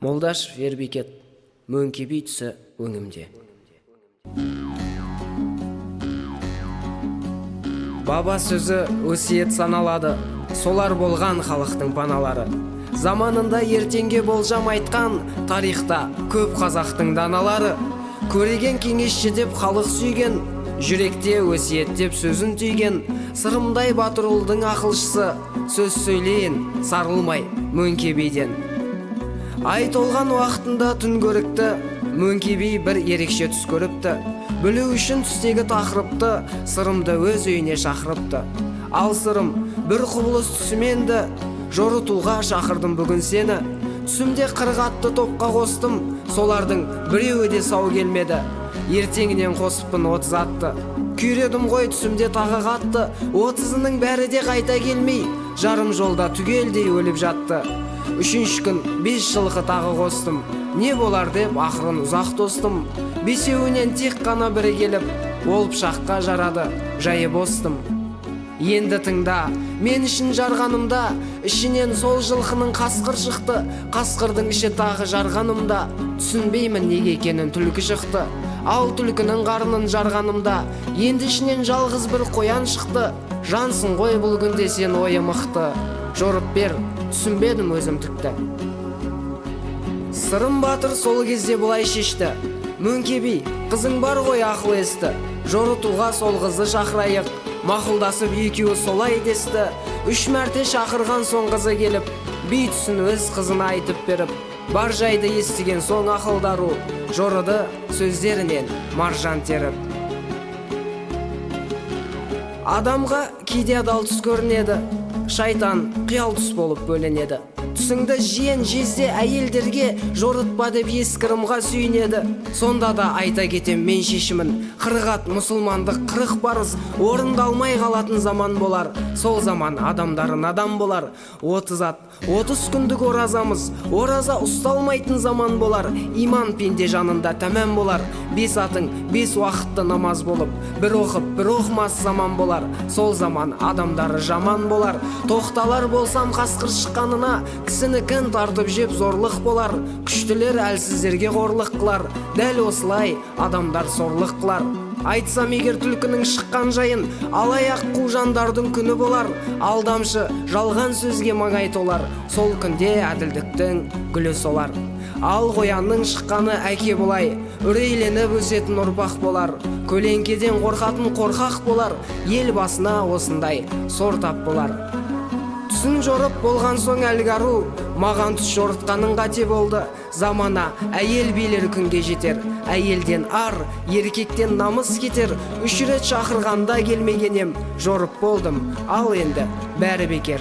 Молдашев Ербекет, мөңке би түсі өңімде. Баба сөзі өсиет саналады, солар болған халықтың паналары. Заманында ертеңге болжам айтқан тарихта көп қазақтың даналары. Көреген кеңесші деп халық сүйген, жүректе өсиет деп сөзін түйген. Сырымдай батыр ұлдың ақылшысы, сөз сөйлейін сарылмай мөңке биден. Ай толған уақытында түн көрікті, мөңке би бір ерекше түс көріпті. Білу үшін түстегі тақырыпты, сырымды өз үйіне шақырыпты. Ал сырым бір құбылыс түсіменді, жорытуға шақырдым бүгін сені. Түсімде 40 атты топқа қостым, солардың біреуі де сау келмеді. Ертеңінен қосыппын 30 атты, күйредім ғой түсімде тағы қатты. 30-ның бәрі де қайта келмей, жарым жолда түгелдей өліп жатты. 3-ші күн 5 жылқы тағы қостым, не болар деп ақырын ұзақ тостым. Бесеуінен тек қана бірі келіп, ол пышаққа жарады, жайы бостым. Енді тыңда, мен үшін жарғанымда, ішінен сол жылқының қасқыр шықты. Қасқырдың іші тағы жарғанымда, түсінбеймін неге екенін түлкі шықты. Ал түлкінің қарнын жарғанымда, енді ішінен жалғыз бір қоян шықты. Жансың ғой бұл күнде сен ойы мықты, жорып бер, түсінбедім өзім түкті. Сырым батыр сол кезде бұлай шешті: мөңке би, қызың бар ғой ақыл есті, жорытуға сол қызды шақырайық. Мақұлдасып екеуі солай десті. 3 мәрте шақырған соң қызы келіп, би түсін өз қызына айтып беріп, бар жайды естіген соң ақылдару, жорыды сөздерінен маржан теріп. Адамға кейде адал түс көрінеді, шайтан қиял түс болып бөленеді. Түсіңді жиен жезде әйелдерге жорытпа деп ескірімға сүйінеді. Сонда да айта кетем мен шешімін: 40 ат мұсылмандық 40 парыз орындалмай қалатын заман болар. Сол заман адамдары надан болар. 30 ат 30 күндік оразамыз, ораза ұсталмайтын заман болар. Иман пенде жанында тәмам болар. 5 атың 5 уақытты намаз болып, бір оқып бір оқымас заман болар. Сол заман адамдары жаман болар. Тоқталар болсам қасқыр шыққанына, кісінікін тартып жеп зорлық болар. Күштілер әлсіздерге қорлық қылар, дәл осылай адамдар сорлық қылар. Айтсам егер түлкінің шыққан жайын, алаяқ қу жандардың күні болар. Алдамшы жалған сөзге маңай толар, сол күнде әділдіктің гүлі солар. Ал қоянның шыққаны әке болай, үрейленіп өсетін ұрпақ болар. Көлеңкеден қорқатын қорқақ болар, ел басына осындай сор тап болар. Түсін жорып болған соң әлгару, маған түс жорытқаның қате болды. Замана әйел билер күнге жетер, әйелден ар, еркектен намыс кетер. 3 рет шақырғанда келмегенем, жорып болдым, ал енді бәрі бекер.